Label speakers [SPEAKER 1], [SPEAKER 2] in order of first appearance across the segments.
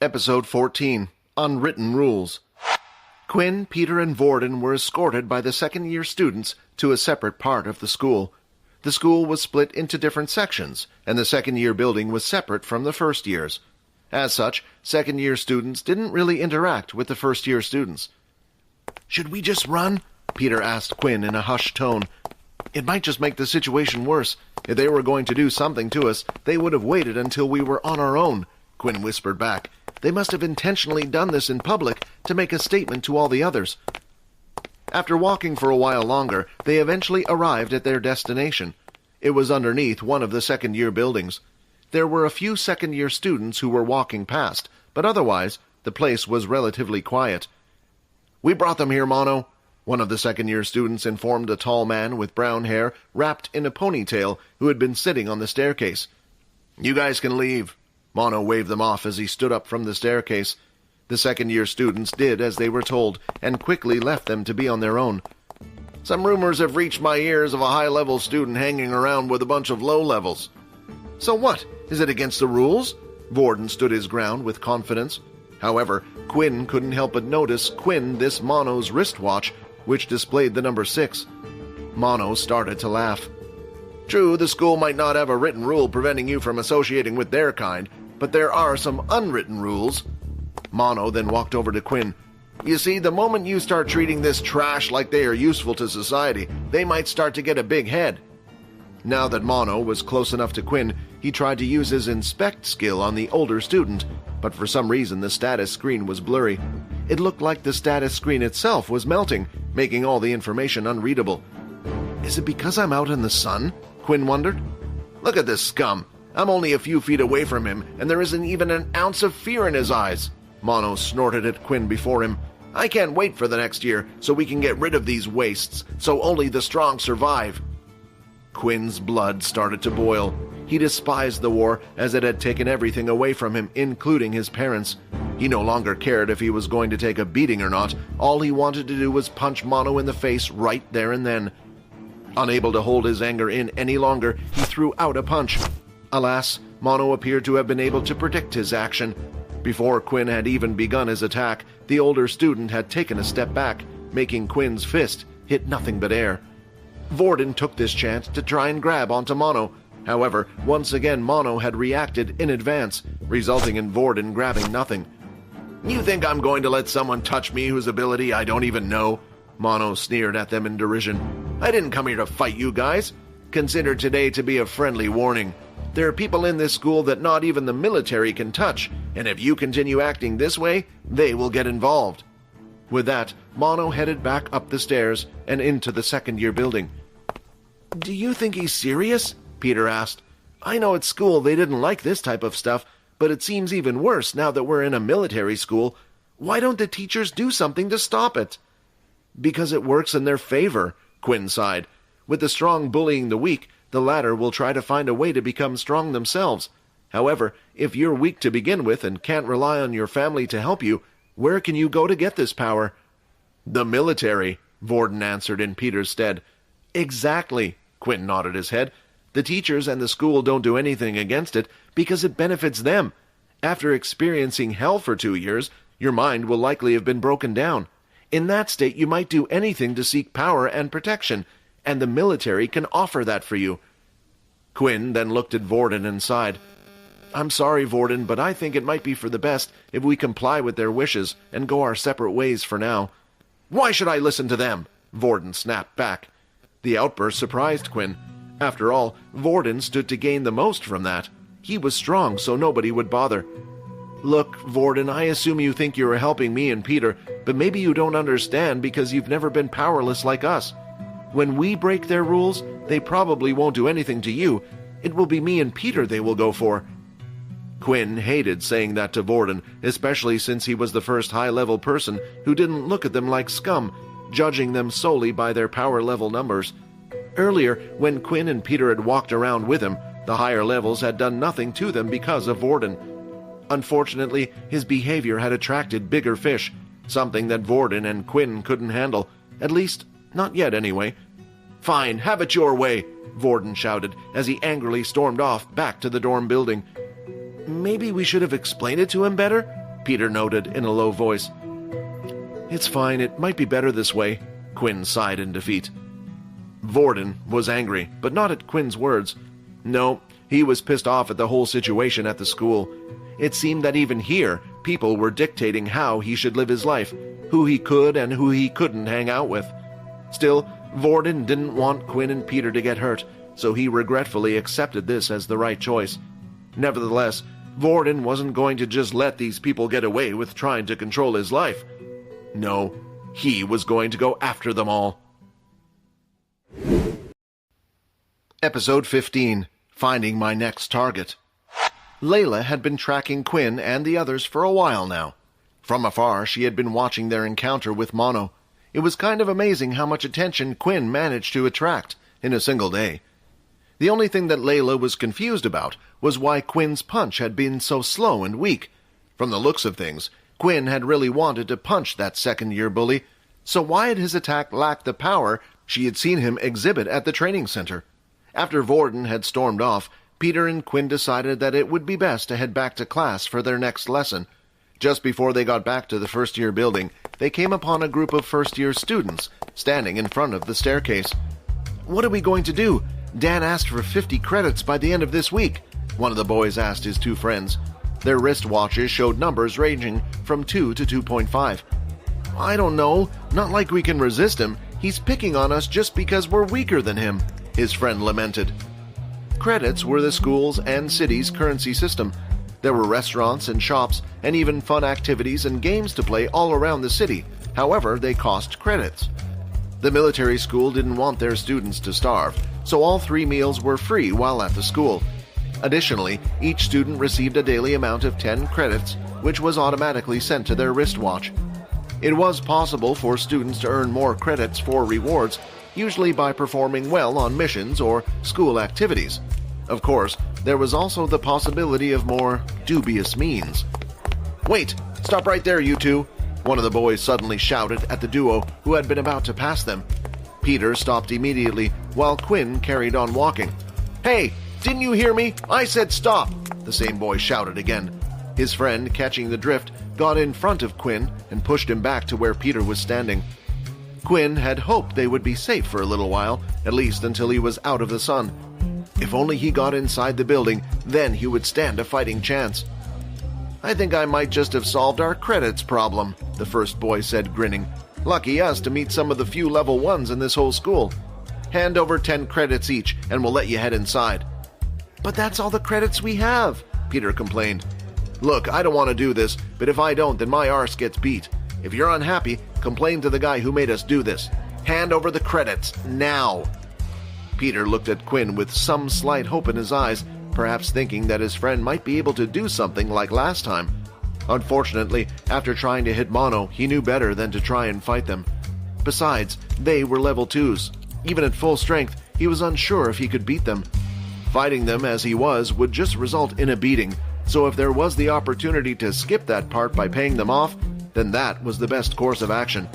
[SPEAKER 1] Episode 14, Unwritten Rules. Quinn, Peter, and Vorden were escorted by the second-year students to a separate part of the school. The school was split into different sections, and the second-year building was separate from the first years. As such, second-year students didn't really interact with the first-year students. "Should we just run?" Peter asked Quinn in a hushed tone. "It might just make the situation worse. If they were going to do something to us, they would have waited until we were on our own," Quinn whispered back. "They must have intentionally done this in public to make a statement to all the others." After walking for a while longer, they eventually arrived at their destination. It was underneath one of the second-year buildings. There were a few second-year students who were walking past, but otherwise, the place was relatively quiet. "We brought them here, Mono," one of the second-year students informed a tall man with brown hair wrapped in a ponytail who had been sitting on the staircase. "You guys can leave." Mono waved them off as he stood up from the staircase. The second-year students did as they were told, and quickly left them to be on their own. "Some rumors have reached my ears of a high-level student hanging around with a bunch of low-levels." "So what? Is it against the rules?" Vorden stood his ground with confidence. However, Quinn couldn't help but notice this Mono's wristwatch, which displayed the number 6. Mono started to laugh. "True, the school might not have a written rule preventing you from associating with their kind, but there are some unwritten rules." Mono then walked over to Quinn. "You see, the moment you start treating this trash like they are useful to society, they might start to get a big head." Now that Mono was close enough to Quinn, he tried to use his inspect skill on the older student, but for some reason the status screen was blurry. It looked like the status screen itself was melting, making all the information unreadable. "Is it because I'm out in the sun?" Quinn wondered. "Look at this scum. I'm only a few feet away from him, and there isn't even an ounce of fear in his eyes." Mono snorted at Quinn before him. "I can't wait for the next year, so we can get rid of these wastes, so only the strong survive." Quinn's blood started to boil. He despised the war, as it had taken everything away from him, including his parents. He no longer cared if he was going to take a beating or not. All he wanted to do was punch Mono in the face right there and then. Unable to hold his anger in any longer, he threw out a punch. Alas, Mono appeared to have been able to predict his action. Before Quinn had even begun his attack, the older student had taken a step back, making Quinn's fist hit nothing but air. Vorden took this chance to try and grab onto Mono. However, once again Mono had reacted in advance, resulting in Vorden grabbing nothing. "You think I'm going to let someone touch me whose ability I don't even know?" Mono sneered at them in derision. "I didn't come here to fight you guys. Consider today to be a friendly warning. There are people in this school that not even the military can touch, and if you continue acting this way, they will get involved." With that, Mono headed back up the stairs and into the second-year building. "Do you think he's serious?" Peter asked. "I know at school they didn't like this type of stuff, but it seems even worse now that we're in a military school. Why don't the teachers do something to stop it?" "Because it works in their favor," Quinn sighed. "With the strong bullying the weak, the latter will try to find a way to become strong themselves. However, if you're weak to begin with and can't rely on your family to help you, where can you go to get this power?" "The military," Vorden answered in Peter's stead. "Exactly," Quinn nodded his head. "The teachers and the school don't do anything against it because it benefits them. After experiencing hell for 2 years, your mind will likely have been broken down. In that state, you might do anything to seek power and protection, and the military can offer that for you." Quinn then looked at Vorden and sighed. "I'm sorry, Vorden, but I think it might be for the best if we comply with their wishes and go our separate ways for now." "Why should I listen to them?" Vorden snapped back. The outburst surprised Quinn. After all, Vorden stood to gain the most from that. He was strong, so nobody would bother. "Look, Vorden, I assume you think you're helping me and Peter, but maybe you don't understand because you've never been powerless like us. When we break their rules, they probably won't do anything to you. It will be me and Peter they will go for." Quinn hated saying that to Vorden, especially since he was the first high-level person who didn't look at them like scum, judging them solely by their power-level numbers. Earlier, when Quinn and Peter had walked around with him, the higher levels had done nothing to them because of Vorden. Unfortunately, his behavior had attracted bigger fish, something that Vorden and Quinn couldn't handle, at least, not yet anyway. "Fine, have it your way," Vorden shouted as he angrily stormed off back to the dorm building. "Maybe we should have explained it to him better?" Peter noted in a low voice. "It's fine, it might be better this way," Quinn sighed in defeat. Vorden was angry, but not at Quinn's words. No, he was pissed off at the whole situation at the school. It seemed that even here, people were dictating how he should live his life, who he could and who he couldn't hang out with. Still, Vorden didn't want Quinn and Peter to get hurt, so he regretfully accepted this as the right choice. Nevertheless, Vorden wasn't going to just let these people get away with trying to control his life. No, he was going to go after them all. Episode 15, Finding My Next Target. Layla had been tracking Quinn and the others for a while now. From afar, she had been watching their encounter with Mono. It was kind of amazing how much attention Quinn managed to attract in a single day. The only thing that Layla was confused about was why Quinn's punch had been so slow and weak. From the looks of things, Quinn had really wanted to punch that second-year bully, so why had his attack lacked the power she had seen him exhibit at the training center? After Vorden had stormed off, Peter and Quinn decided that it would be best to head back to class for their next lesson. Just before they got back to the first-year building, they came upon a group of first-year students standing in front of the staircase. "What are we going to do? Dan asked for 50 credits by the end of this week," one of the boys asked his two friends. Their wristwatches showed numbers ranging from 2 to 2.5. "I don't know. Not like we can resist him. He's picking on us just because we're weaker than him," his friend lamented. Credits were the school's and city's currency system. There were restaurants and shops and even fun activities and games to play all around the city. However, they cost credits. The military school didn't want their students to starve, so all 3 meals were free while at the school. Additionally, each student received a daily amount of 10 credits, which was automatically sent to their wristwatch. It was possible for students to earn more credits for rewards, usually by performing well on missions or school activities. Of course, there was also the possibility of more dubious means. "Wait! Stop right there, you two!" one of the boys suddenly shouted at the duo who had been about to pass them. Peter stopped immediately, while Quinn carried on walking. "Hey! Didn't you hear me? I said stop!" the same boy shouted again. His friend, catching the drift, got in front of Quinn and pushed him back to where Peter was standing. Quinn had hoped they would be safe for a little while, at least until he was out of the sun. If only he got inside the building, then he would stand a fighting chance. "I think I might just have solved our credits problem," the first boy said, grinning. "Lucky us to meet some of the few level 1s in this whole school. Hand over 10 credits each, and we'll let you head inside." "But that's all the credits we have," Peter complained. "Look, I don't want to do this, but if I don't, then my arse gets beat. If you're unhappy, complain to the guy who made us do this. Hand over the credits, now." Peter looked at Quinn with some slight hope in his eyes, perhaps thinking that his friend might be able to do something like last time. Unfortunately, after trying to hit Mono, he knew better than to try and fight them. Besides, they were level 2s. Even at full strength, he was unsure if he could beat them. Fighting them as he was would just result in a beating, so if there was the opportunity to skip that part by paying them off, then that was the best course of action.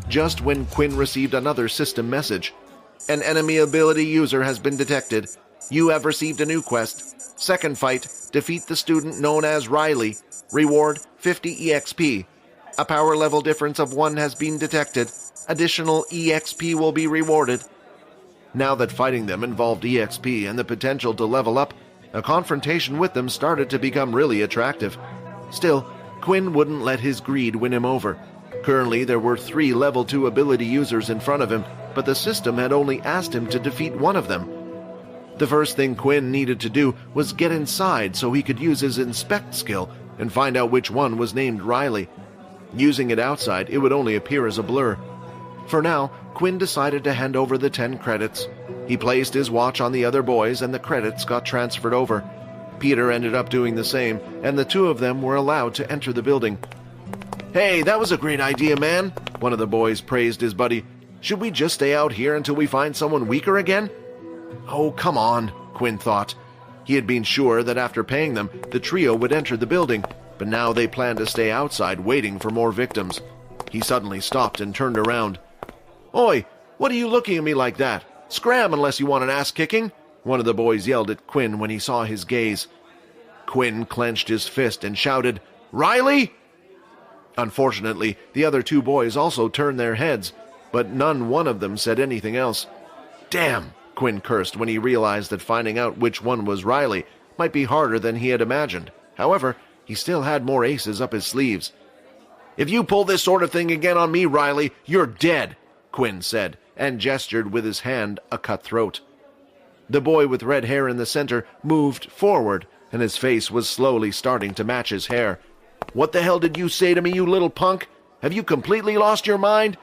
[SPEAKER 1] Just when Quinn received another system message. "An enemy ability user has been detected. You have received a new quest. Second fight, defeat the student known as Riley. Reward 50 EXP. A power level difference of 1 has been detected. Additional EXP will be rewarded." Now that fighting them involved EXP and the potential to level up, a confrontation with them started to become really attractive. Still, Quinn wouldn't let his greed win him over. Currently, there were 3 level 2 ability users in front of him, but the system had only asked him to defeat one of them. The first thing Quinn needed to do was get inside so he could use his inspect skill and find out which one was named Riley. Using it outside, it would only appear as a blur. For now, Quinn decided to hand over the 10 credits. He placed his watch on the other boys and the credits got transferred over. Peter ended up doing the same, and the 2 of them were allowed to enter the building. "Hey, that was a great idea, man," one of the boys praised his buddy. "Should we just stay out here until we find someone weaker again?" "Oh, come on," Quinn thought. He had been sure that after paying them, the trio would enter the building, but now they planned to stay outside waiting for more victims. He suddenly stopped and turned around. "Oi, what are you looking at me like that? Scram unless you want an ass-kicking," one of the boys yelled at Quinn when he saw his gaze. Quinn clenched his fist and shouted, Riley?" Unfortunately, the other two boys also turned their heads, but none one of them said anything else. "Damn," Quinn cursed when he realized that finding out which one was Riley might be harder than he had imagined. However, he still had more aces up his sleeves. "If you pull this sort of thing again on me, Riley, you're dead," Quinn said, and gestured with his hand a cut throat. The boy with red hair in the center moved forward, and his face was slowly starting to match his hair. "What the hell did you say to me, you little punk? Have you completely lost your mind?"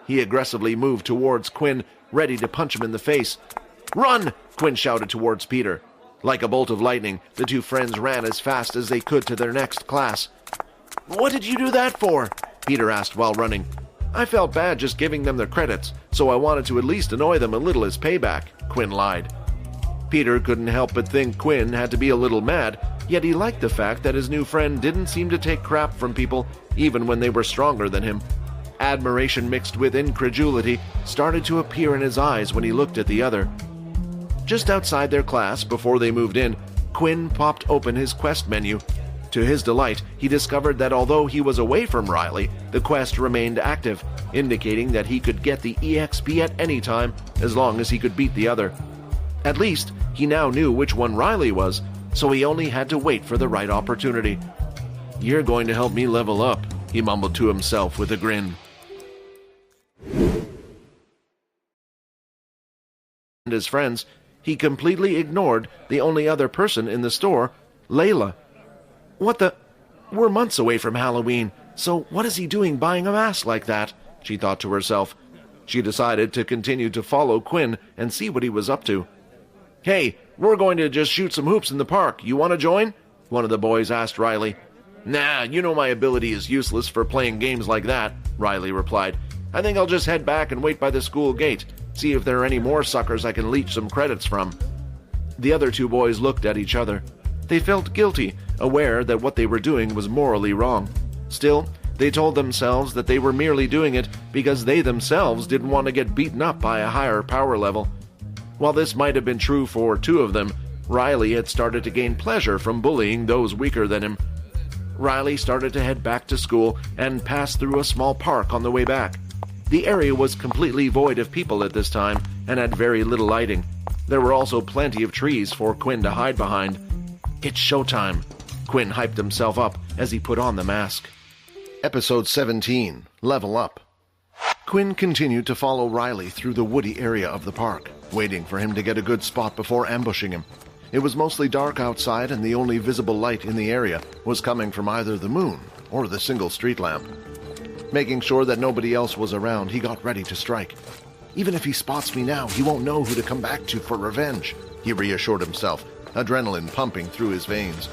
[SPEAKER 1] He aggressively moved towards Quinn, ready to punch him in the face. "Run!" Quinn shouted towards Peter. Like a bolt of lightning, the two friends ran as fast as they could to their next class. "What did you do that for?" Peter asked while running. "I felt bad just giving them their credits, so I wanted to at least annoy them a little as payback," Quinn lied. Peter couldn't help but think Quinn had to be a little mad, yet he liked the fact that his new friend didn't seem to take crap from people, even when they were stronger than him. Admiration mixed with incredulity started to appear in his eyes when he looked at the other. Just outside their class, before they moved in, Quinn popped open his quest menu. To his delight, he discovered that although he was away from Riley, the quest remained active, indicating that he could get the EXP at any time as long as he could beat the other. At least, he now knew which one Riley was, so he only had to wait for the right opportunity. "You're going to help me level up," he mumbled to himself with a grin. And his friends, he completely ignored the only other person in the store, Layla. "What the? We're months away from Halloween, so what is he doing buying a mask like that?" she thought to herself. She decided to continue to follow Quinn and see what he was up to. "Hey, we're going to just shoot some hoops in the park. You want to join?" one of the boys asked Riley. "Nah, you know my ability is useless for playing games like that," Riley replied. "I think I'll just head back and wait by the school gate, see if there are any more suckers I can leech some credits from." The other two boys looked at each other. They felt guilty, aware that what they were doing was morally wrong. Still, they told themselves that they were merely doing it because they themselves didn't want to get beaten up by a higher power level. While this might have been true for two of them, Riley had started to gain pleasure from bullying those weaker than him. Riley started to head back to school and passed through a small park on the way back. The area was completely void of people at this time and had very little lighting. There were also plenty of trees for Quinn to hide behind. "It's showtime," Quinn hyped himself up as he put on the mask. Episode 17, Level Up. Quinn continued to follow Riley through the woody area of the park, waiting for him to get a good spot before ambushing him. It was mostly dark outside, and the only visible light in the area was coming from either the moon or the single street lamp. Making sure that nobody else was around, he got ready to strike. "Even if he spots me now, he won't know who to come back to for revenge," he reassured himself, adrenaline pumping through his veins.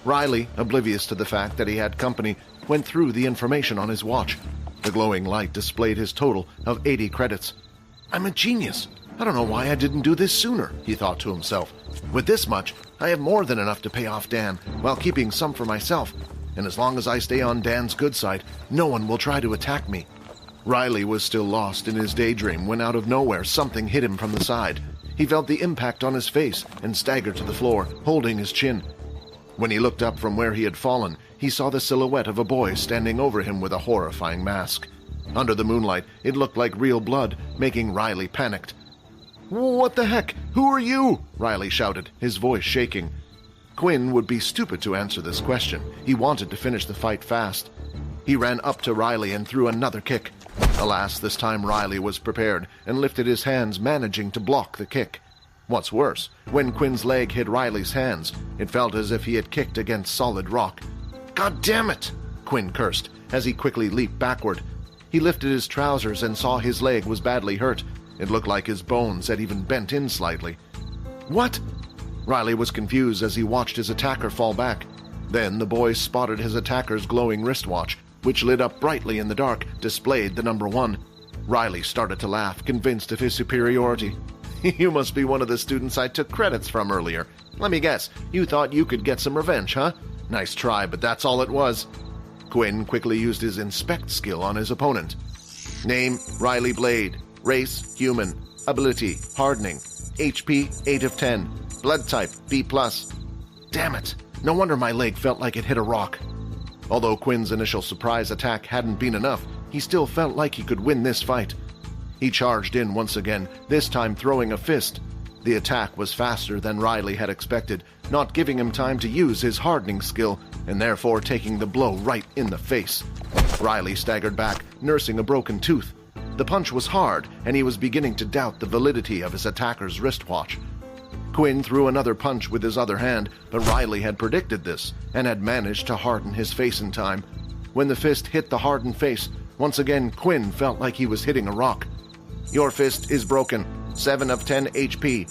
[SPEAKER 1] Riley, oblivious to the fact that he had company, went through the information on his watch. The glowing light displayed his total of 80 credits. "I'm a genius. I don't know why I didn't do this sooner," he thought to himself. "With this much, I have more than enough to pay off Dan, while keeping some for myself. And as long as I stay on Dan's good side, no one will try to attack me." Riley was still lost in his daydream when out of nowhere something hit him from the side. He felt the impact on his face and staggered to the floor, holding his chin. When he looked up from where he had fallen, he saw the silhouette of a boy standing over him with a horrifying mask. Under the moonlight, it looked like real blood, making Riley panicked. "What the heck? Who are you?" Riley shouted, his voice shaking. Quinn would be stupid to answer this question. He wanted to finish the fight fast. He ran up to Riley and threw another kick. Alas, this time Riley was prepared and lifted his hands, managing to block the kick. What's worse, when Quinn's leg hit Riley's hands, it felt as if he had kicked against solid rock. "God damn it!" Quinn cursed as he quickly leaped backward. He lifted his trousers and saw his leg was badly hurt. It looked like his bones had even bent in slightly. "What?" Riley was confused as he watched his attacker fall back. Then the boy spotted his attacker's glowing wristwatch, which lit up brightly in the dark, displayed the number 1. Riley started to laugh, convinced of his superiority. "You must be one of the students I took credits from earlier. Let me guess, you thought you could get some revenge, huh? Nice try, but that's all it was." Quinn quickly used his inspect skill on his opponent. Name, Riley Blade. Race, human. Ability, hardening. HP, 8 of 10. Blood type, B+. Damn it, no wonder my leg felt like it hit a rock. Although Quinn's initial surprise attack hadn't been enough, he still felt like he could win this fight. He charged in once again, this time throwing a fist. The attack was faster than Riley had expected, not giving him time to use his hardening skill, and therefore taking the blow right in the face. Riley staggered back, nursing a broken tooth. The punch was hard, and he was beginning to doubt the validity of his attacker's wristwatch. Quinn threw another punch with his other hand, but Riley had predicted this, and had managed to harden his face in time. When the fist hit the hardened face, once again Quinn felt like he was hitting a rock. "Your fist is broken. 7 of 10 HP.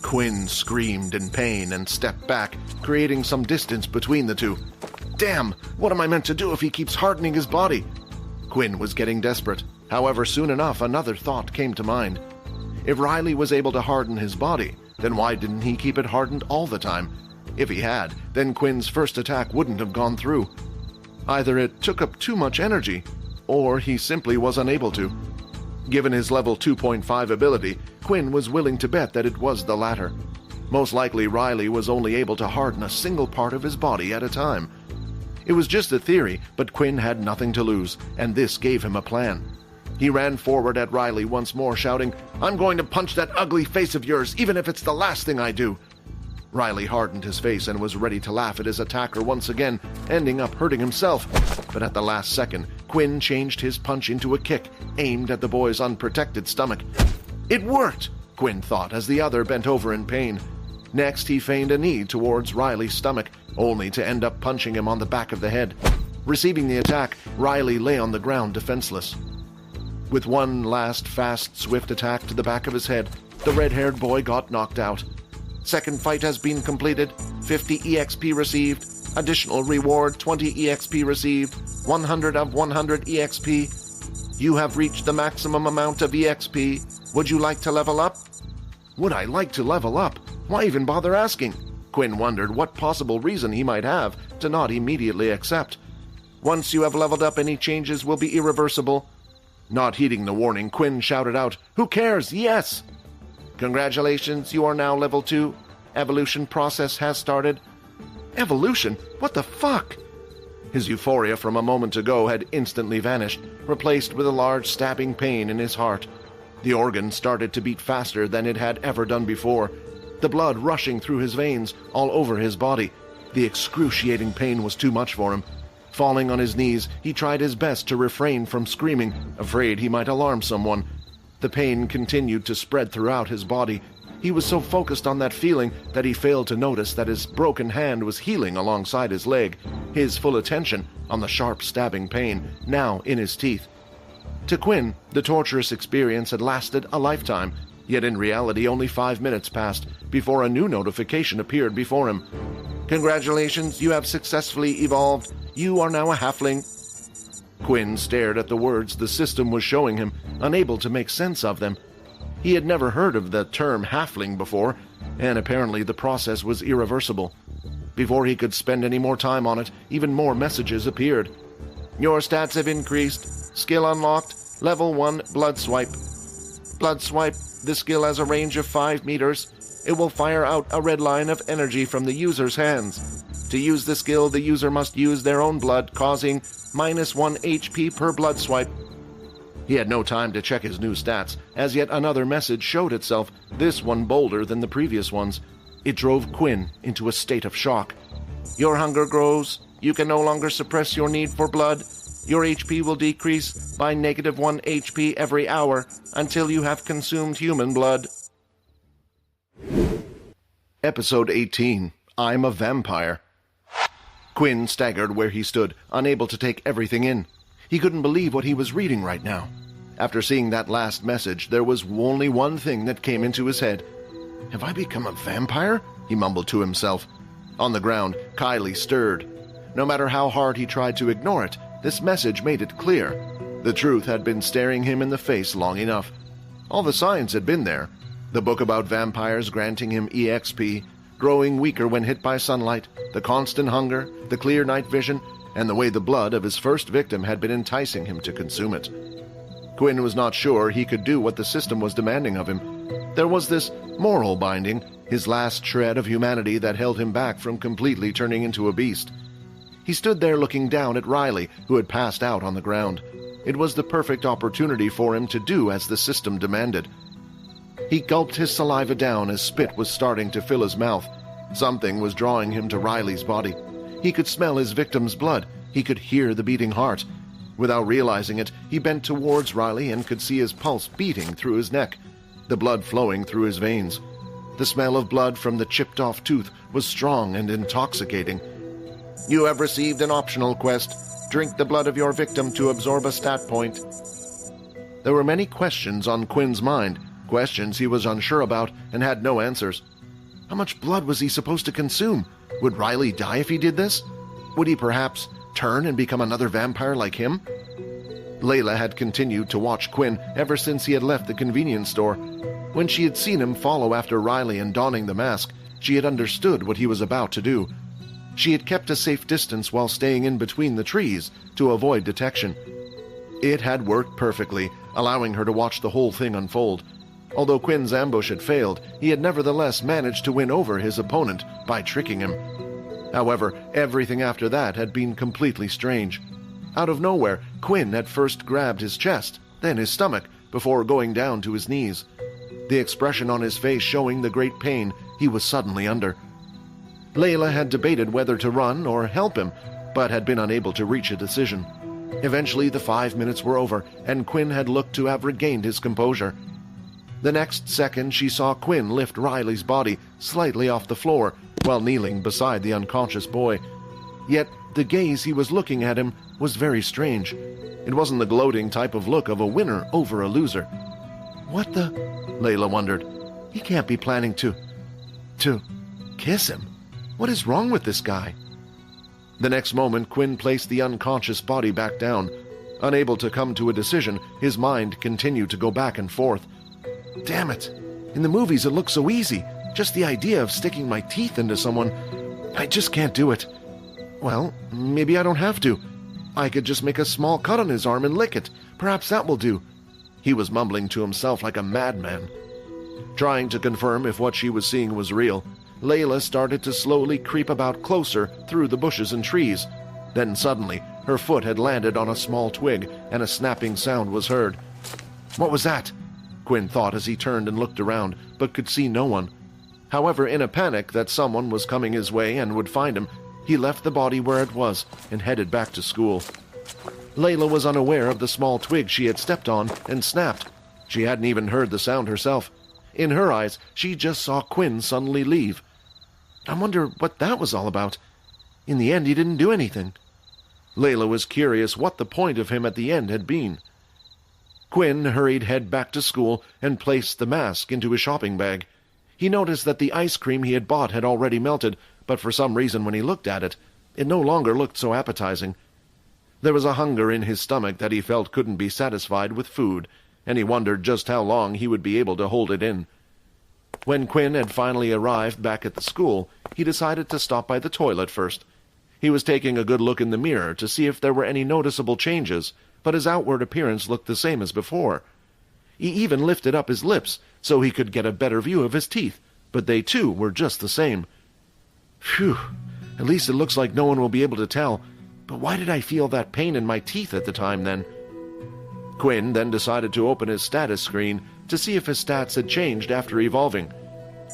[SPEAKER 1] Quinn screamed in pain and stepped back, creating some distance between the two. Damn! What am I meant to do if he keeps hardening his body? Quinn was getting desperate. However, soon enough, another thought came to mind. If Riley was able to harden his body, then why didn't he keep it hardened all the time? If he had, then Quinn's first attack wouldn't have gone through. Either it took up too much energy, or he simply was unable to. Given his level 2.5 ability, Quinn was willing to bet that it was the latter. Most likely Riley was only able to harden a single part of his body at a time. It was just a theory, but Quinn had nothing to lose, and this gave him a plan. He ran forward at Riley once more, shouting, "I'm going to punch that ugly face of yours, even if it's the last thing I do." Riley hardened his face and was ready to laugh at his attacker once again, ending up hurting himself. But at the last second, Quinn changed his punch into a kick, aimed at the boy's unprotected stomach. It worked, Quinn thought as the other bent over in pain. Next, he feigned a knee towards Riley's stomach, only to end up punching him on the back of the head. Receiving the attack, Riley lay on the ground defenseless. With one last fast, swift attack to the back of his head, the red-haired boy got knocked out. Second fight has been completed. 50 EXP received. Additional reward 20 EXP received. 100 of 100 EXP. You have reached the maximum amount of EXP. Would you like to level up? Would I like to level up? Why even bother asking? Quinn wondered what possible reason he might have to not immediately accept. Once you have leveled up, any changes will be irreversible. Not heeding the warning, Quinn shouted out, "Who cares? Yes!" "Congratulations, you are now level 2. Evolution process has started." Evolution? What the fuck? His euphoria from a moment ago had instantly vanished, replaced with a large stabbing pain in his heart. The organ started to beat faster than it had ever done before, the blood rushing through his veins all over his body. The excruciating pain was too much for him. Falling on his knees, he tried his best to refrain from screaming, afraid he might alarm someone. The pain continued to spread throughout his body. He was so focused on that feeling that he failed to notice that his broken hand was healing alongside his leg, his full attention on the sharp stabbing pain, now in his teeth. To Quinn, the torturous experience had lasted a lifetime, yet in reality only 5 minutes passed before a new notification appeared before him. "Congratulations, you have successfully evolved. You are now a halfling." Quinn stared at the words the system was showing him, unable to make sense of them. He had never heard of the term halfling before, and apparently the process was irreversible. Before he could spend any more time on it, even more messages appeared. "Your stats have increased. Skill unlocked. Level 1, Blood Swipe. Blood Swipe. The skill has a range of 5 meters. It will fire out a red line of energy from the user's hands. To use the skill, the user must use their own blood, causing -1 HP per blood swipe." He had no time to check his new stats, as yet another message showed itself, this one bolder than the previous ones. It drove Quinn into a state of shock. "Your hunger grows. You can no longer suppress your need for blood. Your HP will decrease by -1 HP every hour until you have consumed human blood." Episode 18. I'm a Vampire. Quinn staggered where he stood, unable to take everything in. He couldn't believe what he was reading right now. After seeing that last message, there was only one thing that came into his head. "Have I become a vampire?" he mumbled to himself. On the ground, Kylie stirred. No matter how hard he tried to ignore it, this message made it clear. The truth had been staring him in the face long enough. All the signs had been there. The book about vampires granting him EXP, growing weaker when hit by sunlight, the constant hunger, the clear night vision, and the way the blood of his first victim had been enticing him to consume it. Quinn was not sure he could do what the system was demanding of him. There was this moral binding, his last shred of humanity that held him back from completely turning into a beast. He stood there looking down at Riley, who had passed out on the ground. It was the perfect opportunity for him to do as the system demanded. He gulped his saliva down as spit was starting to fill his mouth. Something was drawing him to Riley's body. He could smell his victim's blood. He could hear the beating heart. Without realizing it, he bent towards Riley and could see his pulse beating through his neck, the blood flowing through his veins. The smell of blood from the chipped-off tooth was strong and intoxicating. "You have received an optional quest. Drink the blood of your victim to absorb a stat point." There were many questions on Quinn's mind, questions he was unsure about and had no answers. How much blood was he supposed to consume? Would Riley die if he did this? Would he perhaps turn and become another vampire like him? Layla had continued to watch Quinn ever since he had left the convenience store. When she had seen him follow after Riley and donning the mask, she had understood what he was about to do. She had kept a safe distance while staying in between the trees to avoid detection. It had worked perfectly, allowing her to watch the whole thing unfold. Although Quinn's ambush had failed, he had nevertheless managed to win over his opponent by tricking him. However, everything after that had been completely strange. Out of nowhere, Quinn had first grabbed his chest, then his stomach, before going down to his knees. The expression on his face showing the great pain he was suddenly under. Layla had debated whether to run or help him, but had been unable to reach a decision. Eventually, the 5 minutes were over, and Quinn had looked to have regained his composure. The next second, she saw Quinn lift Riley's body slightly off the floor while kneeling beside the unconscious boy. Yet, the gaze he was looking at him was very strange. It wasn't the gloating type of look of a winner over a loser. What the? Layla wondered. He can't be planning to kiss him. What is wrong with this guy? The next moment, Quinn placed the unconscious body back down. Unable to come to a decision, his mind continued to go back and forth. Damn it! In the movies it looks so easy. Just the idea of sticking my teeth into someone. I just can't do it. Well, maybe I don't have to. I could just make a small cut on his arm and lick it. Perhaps that will do. He was mumbling to himself like a madman. Trying to confirm if what she was seeing was real, Layla started to slowly creep about closer through the bushes and trees. Then suddenly, her foot had landed on a small twig, and a snapping sound was heard. What was that? Quinn thought as he turned and looked around, but could see no one. However, in a panic that someone was coming his way and would find him, he left the body where it was and headed back to school. Layla was unaware of the small twig she had stepped on and snapped. She hadn't even heard the sound herself. In her eyes, she just saw Quinn suddenly leave. I wonder what that was all about. In the end, he didn't do anything. Layla was curious what the point of him at the end had been. Quinn hurried head back to school and placed the mask into his shopping bag. He noticed that the ice cream he had bought had already melted, but for some reason when he looked at it, it no longer looked so appetizing. There was a hunger in his stomach that he felt couldn't be satisfied with food, and he wondered just how long he would be able to hold it in. When Quinn had finally arrived back at the school, he decided to stop by the toilet first. He was taking a good look in the mirror to see if there were any noticeable changes, but his outward appearance looked the same as before. He even lifted up his lips so he could get a better view of his teeth, but they too were just the same. Phew, at least it looks like no one will be able to tell, but why did I feel that pain in my teeth at the time then? Quinn then decided to open his status screen to see if his stats had changed after evolving.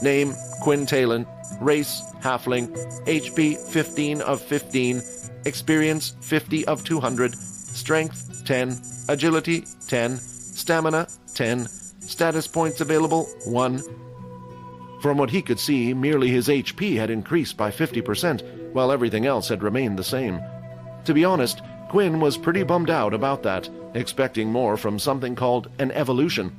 [SPEAKER 1] Name, Quinn Talon. Race, Halfling. HP, 15 of 15. Experience, 50 of 200. Strength, 10. Agility, 10. Stamina, 10. Status points available, 1. From what he could see, merely his HP had increased by 50%, while everything else had remained the same. To be honest, Quinn was pretty bummed out about that, expecting more from something called an evolution.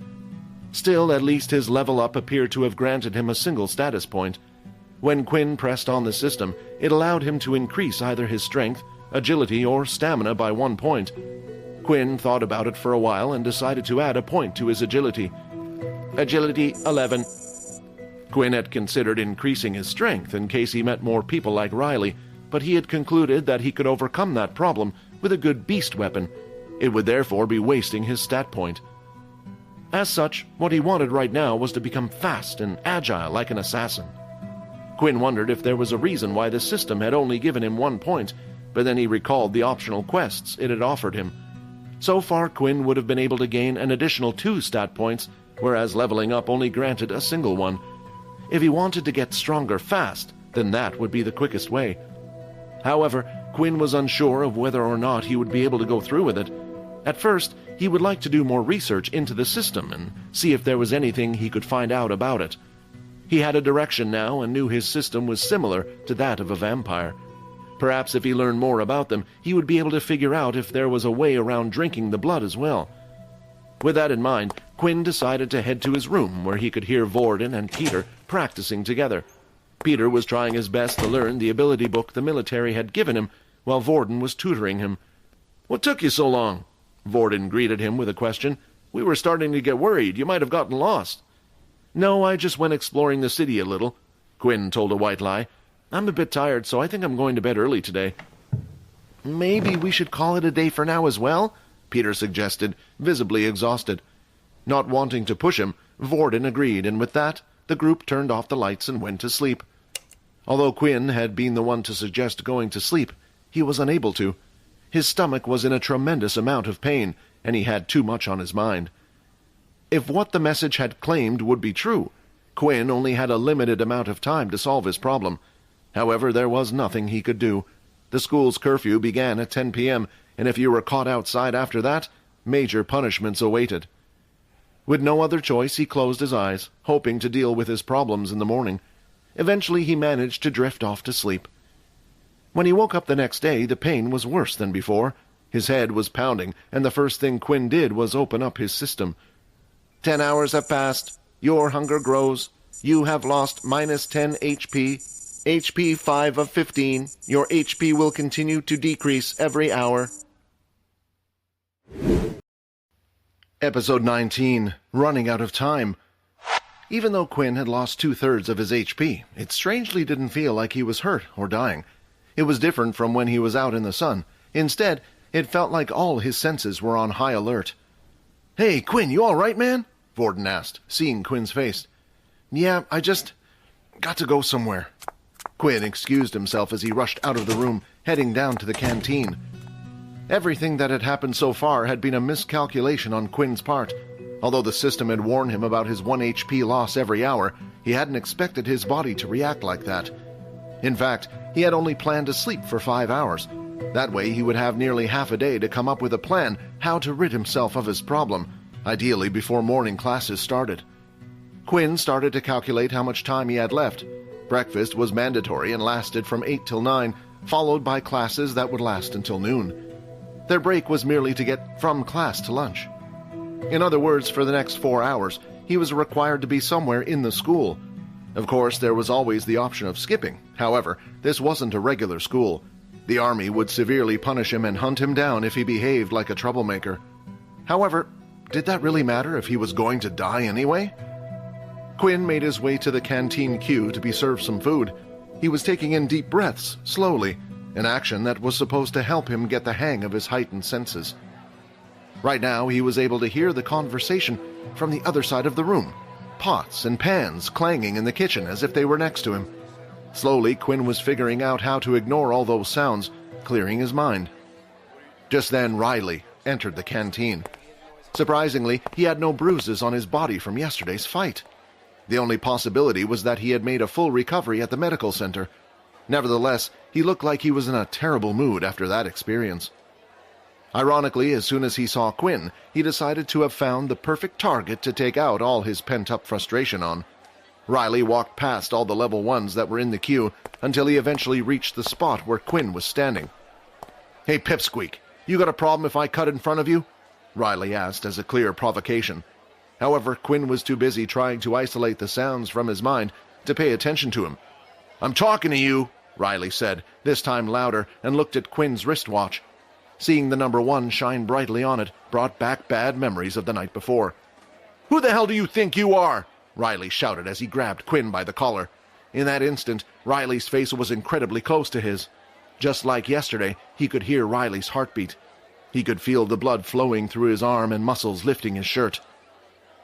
[SPEAKER 1] Still, at least his level up appeared to have granted him a single status point. When Quinn pressed on the system, it allowed him to increase either his strength, agility, or stamina by 1 point. Quinn thought about it for a while and decided to add a point to his agility. Agility 11. Quinn had considered increasing his strength in case he met more people like Riley, but he had concluded that he could overcome that problem with a good beast weapon. It would therefore be wasting his stat point. As such, what he wanted right now was to become fast and agile like an assassin. Quinn wondered if there was a reason why the system had only given him 1 point, but then he recalled the optional quests it had offered him. So far, Quinn would have been able to gain an additional 2 stat points, whereas leveling up only granted a single one. If he wanted to get stronger fast, then that would be the quickest way. However, Quinn was unsure of whether or not he would be able to go through with it. At first, he would like to do more research into the system and see if there was anything he could find out about it. He had a direction now and knew his system was similar to that of a vampire. Perhaps if he learned more about them, he would be able to figure out if there was a way around drinking the blood as well. With that in mind, Quinn decided to head to his room where he could hear Vorden and Peter practicing together. Peter was trying his best to learn the ability book the military had given him, while Vorden was tutoring him. "What took you so long?" Vorden greeted him with a question. "We were starting to get worried. You might have gotten lost." "No, I just went exploring the city a little," Quinn told a white lie. "I'm a bit tired, so I think I'm going to bed early today." "Maybe we should call it a day for now as well?" Peter suggested, visibly exhausted. Not wanting to push him, Vorden agreed, and with that, the group turned off the lights and went to sleep. Although Quinn had been the one to suggest going to sleep, he was unable to. His stomach was in a tremendous amount of pain, and he had too much on his mind. If what the message had claimed would be true, Quinn only had a limited amount of time to solve his problem. However, there was nothing he could do. The school's curfew began at 10 p.m., and if you were caught outside after that, major punishments awaited. With no other choice, he closed his eyes, hoping to deal with his problems in the morning. Eventually, he managed to drift off to sleep. When he woke up the next day, the pain was worse than before. His head was pounding, and the first thing Quinn did was open up his system. 10 hours have passed. Your hunger grows. You have lost -10 HP. HP 5 of 15. Your HP will continue to decrease every hour. Episode 19, Running Out of Time. Even though Quinn had lost 2/3 of his HP, it strangely didn't feel like he was hurt or dying. It was different from when he was out in the sun. Instead, it felt like all his senses were on high alert. "Hey, Quinn, you all right, man?" Vorden asked, seeing Quinn's face. "Yeah, I just got to go somewhere." Quinn excused himself as he rushed out of the room, heading down to the canteen. Everything that had happened so far had been a miscalculation on Quinn's part. Although the system had warned him about his 1 HP loss every hour, he hadn't expected his body to react like that. In fact, he had only planned to sleep for 5 hours. That way he would have nearly half a day to come up with a plan how to rid himself of his problem, ideally before morning classes started. Quinn started to calculate how much time he had left. Breakfast was mandatory and lasted from 8 till 9, followed by classes that would last until noon. Their break was merely to get from class to lunch. In other words, for the next 4 hours, he was required to be somewhere in the school. Of course, there was always the option of skipping. However, this wasn't a regular school. The army would severely punish him and hunt him down if he behaved like a troublemaker. However, did that really matter if he was going to die anyway? Quinn made his way to the canteen queue to be served some food. He was taking in deep breaths, slowly, an action that was supposed to help him get the hang of his heightened senses. Right now, he was able to hear the conversation from the other side of the room, pots and pans clanging in the kitchen as if they were next to him. Slowly, Quinn was figuring out how to ignore all those sounds, clearing his mind. Just then, Riley entered the canteen. Surprisingly, he had no bruises on his body from yesterday's fight. The only possibility was that he had made a full recovery at the medical center. Nevertheless, he looked like he was in a terrible mood after that experience. Ironically, as soon as he saw Quinn, he decided to have found the perfect target to take out all his pent-up frustration on. Riley walked past all the level 1s that were in the queue until he eventually reached the spot where Quinn was standing. "Hey, Pipsqueak, you got a problem if I cut in front of you?" Riley asked as a clear provocation. However, Quinn was too busy trying to isolate the sounds from his mind to pay attention to him. "I'm talking to you," Riley said, this time louder, and looked at Quinn's wristwatch. Seeing the number 1 shine brightly on it brought back bad memories of the night before. "Who the hell do you think you are?" Riley shouted as he grabbed Quinn by the collar. In that instant, Riley's face was incredibly close to his. Just like yesterday, he could hear Riley's heartbeat. He could feel the blood flowing through his arm and muscles lifting his shirt.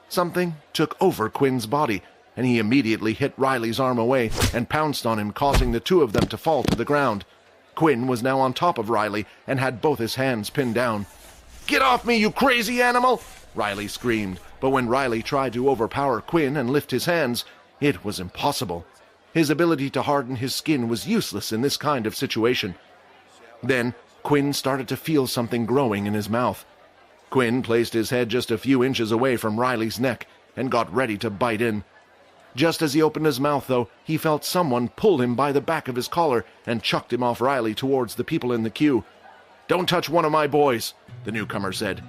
[SPEAKER 1] Something took over Quinn's body, and he immediately hit Riley's arm away and pounced on him, causing the two of them to fall to the ground. Quinn was now on top of Riley and had both his hands pinned down. "Get off me, you crazy animal!" Riley screamed, but when Riley tried to overpower Quinn and lift his hands, it was impossible. His ability to harden his skin was useless in this kind of situation. Then Quinn started to feel something growing in his mouth. Quinn placed his head just a few inches away from Riley's neck and got ready to bite in. Just as he opened his mouth, though, he felt someone pull him by the back of his collar and chucked him off Riley towards the people in the queue. "Don't touch one of my boys," the newcomer said.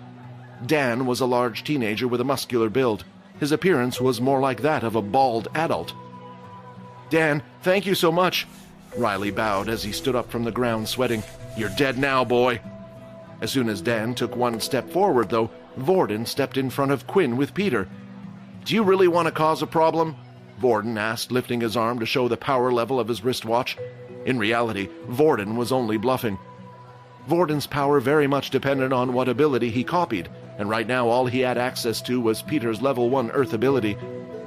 [SPEAKER 1] Dan was a large teenager with a muscular build. His appearance was more like that of a bald adult. "Dan, thank you so much." Riley bowed as he stood up from the ground, sweating. "You're dead now, boy." As soon as Dan took one step forward, though, Vorden stepped in front of Quinn with Peter. "Do you really want to cause a problem?" Vorden asked, lifting his arm to show the power level of his wristwatch. In reality, Vorden was only bluffing. Vorden's power very much depended on what ability he copied, and right now all he had access to was Peter's level 1 Earth ability.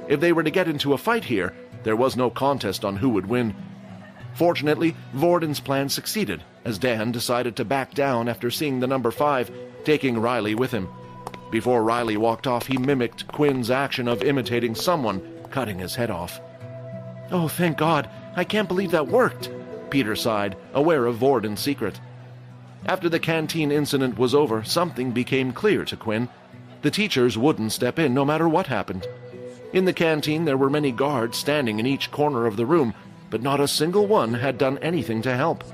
[SPEAKER 1] If they were to get into a fight here, there was no contest on who would win. Fortunately, Vorden's plan succeeded, as Dan decided to back down after seeing the number 5, taking Riley with him. Before Riley walked off, he mimicked Quinn's action of imitating someone cutting his head off. "Oh, thank God! I can't believe that worked!" Peter sighed, aware of Vorden's secret. After the canteen incident was over, something became clear to Quinn. The teachers wouldn't step in no matter what happened. In the canteen there were many guards standing in each corner of the room, but not a single one had done anything to help.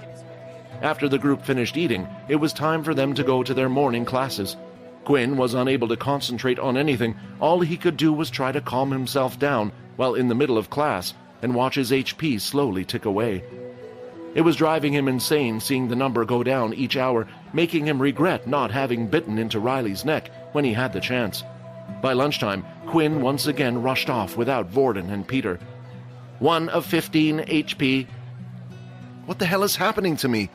[SPEAKER 1] After the group finished eating, it was time for them to go to their morning classes. Quinn was unable to concentrate on anything. All he could do was try to calm himself down while in the middle of class and watch his HP slowly tick away. It was driving him insane seeing the number go down each hour, making him regret not having bitten into Riley's neck when he had the chance. By lunchtime, Quinn once again rushed off without Vorden and Peter. 1 of 15 HP. What the hell is happening to me?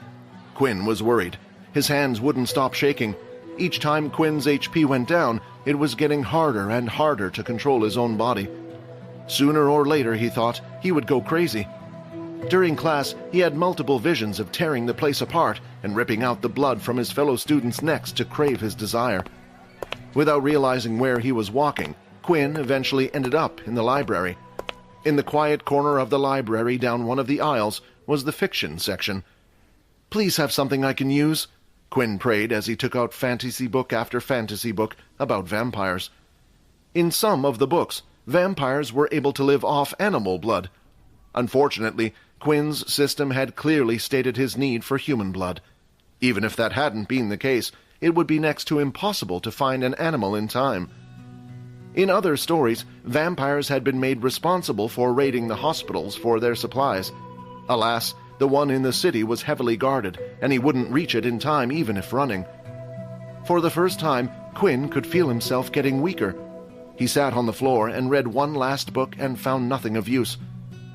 [SPEAKER 1] Quinn was worried. His hands wouldn't stop shaking. Each time Quinn's HP went down, it was getting harder and harder to control his own body. Sooner or later, he thought, he would go crazy. During class, he had multiple visions of tearing the place apart and ripping out the blood from his fellow students' necks to crave his desire. Without realizing where he was walking, Quinn eventually ended up in the library. In the quiet corner of the library down one of the aisles was the fiction section. "Please have something I can use," Quinn prayed as he took out fantasy book after fantasy book about vampires. In some of the books, vampires were able to live off animal blood. Unfortunately, Quinn's system had clearly stated his need for human blood. Even if that hadn't been the case, it would be next to impossible to find an animal in time. In other stories, vampires had been made responsible for raiding the hospitals for their supplies. Alas, the one in the city was heavily guarded, and he wouldn't reach it in time even if running. For the first time, Quinn could feel himself getting weaker. He sat on the floor and read one last book and found nothing of use.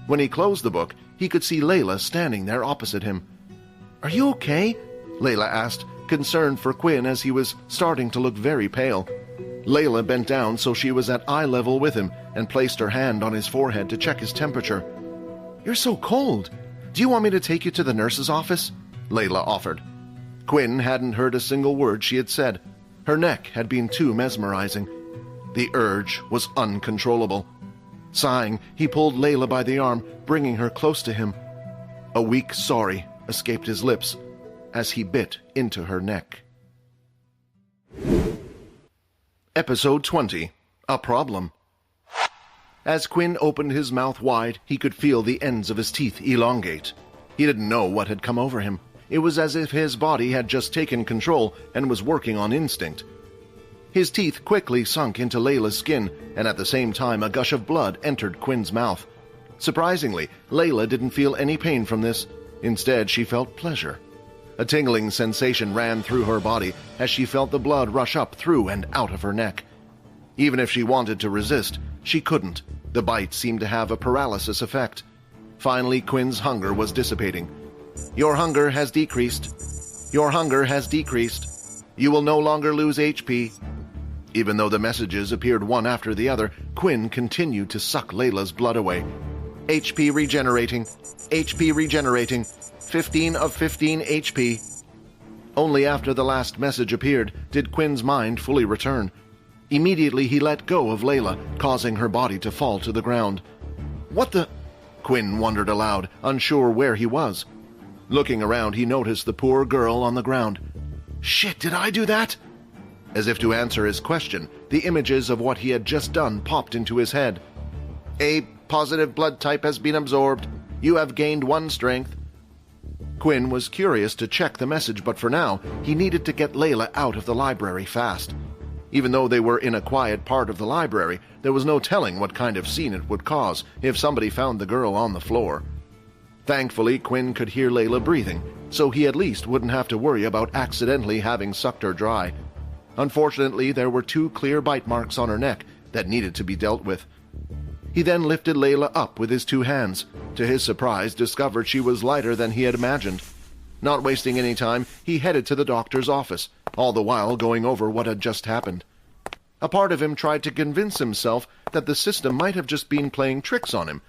[SPEAKER 1] When he closed the book, he could see Layla standing there opposite him. "Are you okay?" Layla asked, concerned for Quinn as he was starting to look very pale. Layla bent down so she was at eye level with him and placed her hand on his forehead to check his temperature. "You're so cold. Do you want me to take you to the nurse's office?" Layla offered. Quinn hadn't heard a single word she had said. Her neck had been too mesmerizing. The urge was uncontrollable. Sighing, he pulled Layla by the arm, bringing her close to him. A weak sorry escaped his lips as he bit into her neck. Episode 20. A Problem. As Quinn opened his mouth wide, he could feel the ends of his teeth elongate. He didn't know what had come over him. It was as if his body had just taken control and was working on instinct. His teeth quickly sunk into Layla's skin, and at the same time a gush of blood entered Quinn's mouth. Surprisingly, Layla didn't feel any pain from this. Instead, she felt pleasure. A tingling sensation ran through her body as she felt the blood rush up through and out of her neck. Even if she wanted to resist, she couldn't. The bite seemed to have a paralysis effect. Finally, Quinn's hunger was dissipating. "Your hunger has decreased. Your hunger has decreased. You will no longer lose HP." Even though the messages appeared one after the other, Quinn continued to suck Layla's blood away. "HP regenerating. HP regenerating. 15 of 15 HP. Only after the last message appeared did Quinn's mind fully return. Immediately he let go of Layla, causing her body to fall to the ground. What the... Quinn wondered aloud, unsure where he was. Looking around, he noticed the poor girl on the ground. Shit, did I do that? As if to answer his question, the images of what he had just done popped into his head. A positive blood type has been absorbed. You have gained 1 strength. Quinn was curious to check the message, but for now, he needed to get Layla out of the library fast. Even though they were in a quiet part of the library, there was no telling what kind of scene it would cause if somebody found the girl on the floor. Thankfully, Quinn could hear Layla breathing, so he at least wouldn't have to worry about accidentally having sucked her dry. Unfortunately, there were 2 clear bite marks on her neck that needed to be dealt with. He then lifted Layla up with his 2 hands. To his surprise, discovered she was lighter than he had imagined. Not wasting any time, he headed to the doctor's office, all the while going over what had just happened. A part of him tried to convince himself that the system might have just been playing tricks on him.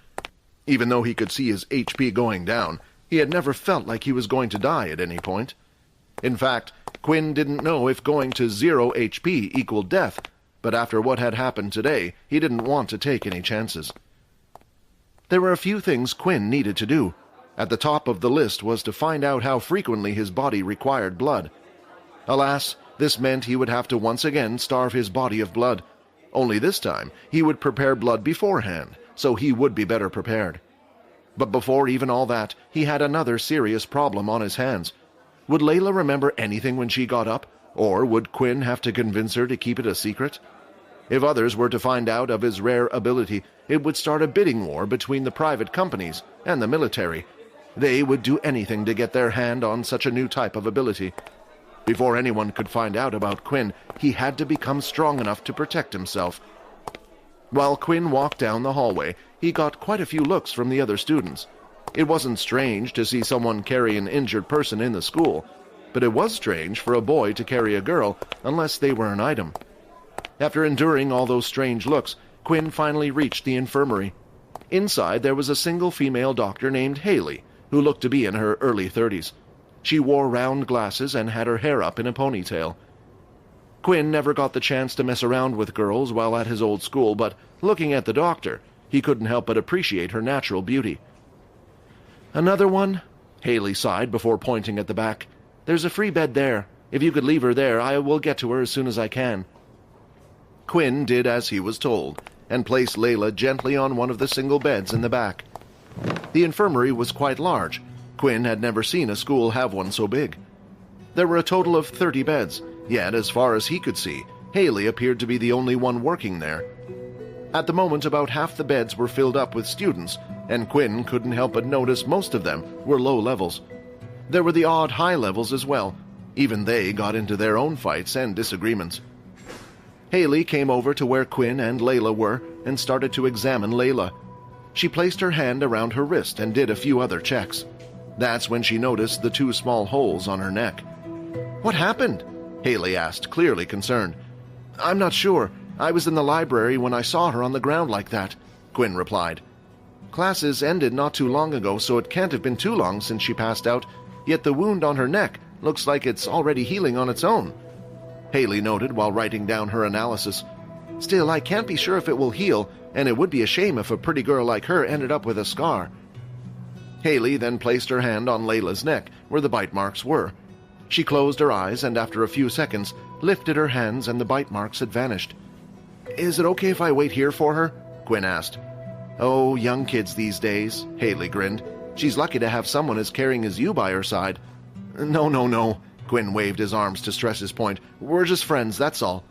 [SPEAKER 1] Even though he could see his HP going down, he had never felt like he was going to die at any point. In fact, Quinn didn't know if going to 0 HP equaled death, but after what had happened today, he didn't want to take any chances. There were a few things Quinn needed to do. At the top of the list was to find out how frequently his body required blood. Alas, this meant he would have to once again starve his body of blood. Only this time, he would prepare blood beforehand, so he would be better prepared. But before even all that, he had another serious problem on his hands. Would Layla remember anything when she got up, or would Quinn have to convince her to keep it a secret? If others were to find out of his rare ability, it would start a bidding war between the private companies and the military. They would do anything to get their hand on such a new type of ability. Before anyone could find out about Quinn, he had to become strong enough to protect himself. While Quinn walked down the hallway, he got quite a few looks from the other students. It wasn't strange to see someone carry an injured person in the school, but it was strange for a boy to carry a girl unless they were an item. After enduring all those strange looks, Quinn finally reached the infirmary. Inside there was a single female doctor named Haley, who looked to be in her early 30s. She wore round glasses and had her hair up in a ponytail. Quinn never got the chance to mess around with girls while at his old school, but looking at the doctor, he couldn't help but appreciate her natural beauty. "Another one?" Haley sighed before pointing at the back. "There's a free bed there. If you could leave her there, I will get to her as soon as I can." Quinn did as he was told, and placed Layla gently on one of the single beds in the back. The infirmary was quite large. Quinn had never seen a school have one so big. There were a total of 30 beds, yet as far as he could see, Haley appeared to be the only one working there. At the moment, about half the beds were filled up with students, and Quinn couldn't help but notice most of them were low levels. There were the odd high levels as well. Even they got into their own fights and disagreements. Haley came over to where Quinn and Layla were and started to examine Layla. She placed her hand around her wrist and did a few other checks. That's when she noticed the 2 small holes on her neck. "What happened?" Haley asked, clearly concerned. "I'm not sure. I was in the library when I saw her on the ground like that," Quinn replied. "Classes ended not too long ago, so it can't have been too long since she passed out, yet the wound on her neck looks like it's already healing on its own," Haley noted while writing down her analysis. "Still, I can't be sure if it will heal, and it would be a shame if a pretty girl like her ended up with a scar." Haley then placed her hand on Layla's neck, where the bite marks were. She closed her eyes and after a few seconds lifted her hands and the bite marks had vanished. "Is it okay if I wait here for her?" Quinn asked. "Oh, young kids these days," Haley grinned. "She's lucky to have someone as caring as you by her side." No, Quinn waved his arms to stress his point. "We're just friends, that's all."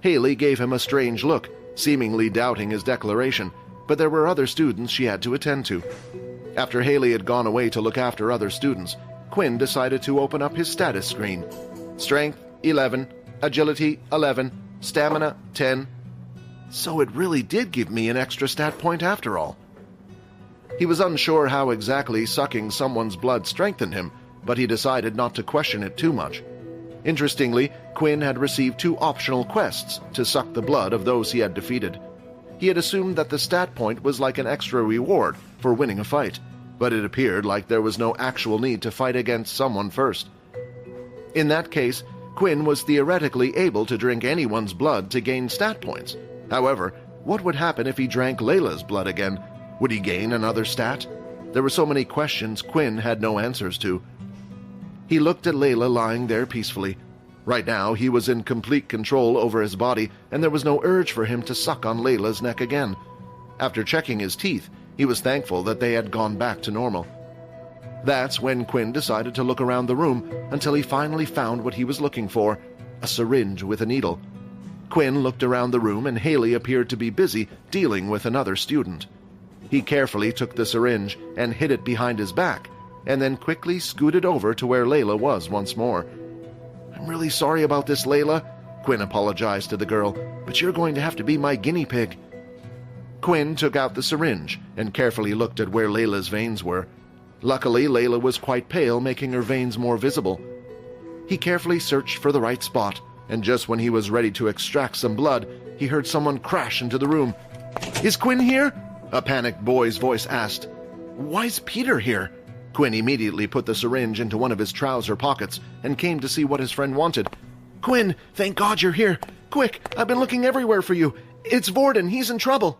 [SPEAKER 1] Haley gave him a strange look, seemingly doubting his declaration, but there were other students she had to attend to. After Haley had gone away to look after other students, Quinn decided to open up his status screen. Strength, 11. Agility, 11. Stamina, 10. So it really did give me an extra stat point after all. He was unsure how exactly sucking someone's blood strengthened him, but he decided not to question it too much. Interestingly, Quinn had received 2 optional quests to suck the blood of those he had defeated. He had assumed that the stat point was like an extra reward for winning a fight. but it appeared like there was no actual need to fight against someone first. In that case, Quinn was theoretically able to drink anyone's blood to gain stat points. However, what would happen if he drank Layla's blood again? Would he gain another stat? There were so many questions Quinn had no answers to. He looked at Layla lying there peacefully. Right now, he was in complete control over his body, and there was no urge for him to suck on Layla's neck again. After checking his teeth, he was thankful that they had gone back to normal. That's when Quinn decided to look around the room until he finally found what he was looking for, a syringe with a needle. Quinn looked around the room and Haley appeared to be busy dealing with another student. He carefully took the syringe and hid it behind his back, and then quickly scooted over to where Layla was once more. "I'm really sorry about this, Layla," Quinn apologized to the girl, "but you're going to have to be my guinea pig." Quinn took out the syringe and carefully looked at where Layla's veins were. Luckily, Layla was quite pale, making her veins more visible. He carefully searched for the right spot, and just when he was ready to extract some blood, he heard someone crash into the room. "Is Quinn here?" a panicked boy's voice asked. "Why's Peter here?" Quinn immediately put the syringe into one of his trouser pockets and came to see what his friend wanted. "Quinn, thank God you're here. Quick, I've been looking everywhere for you. It's Vorden, he's in trouble."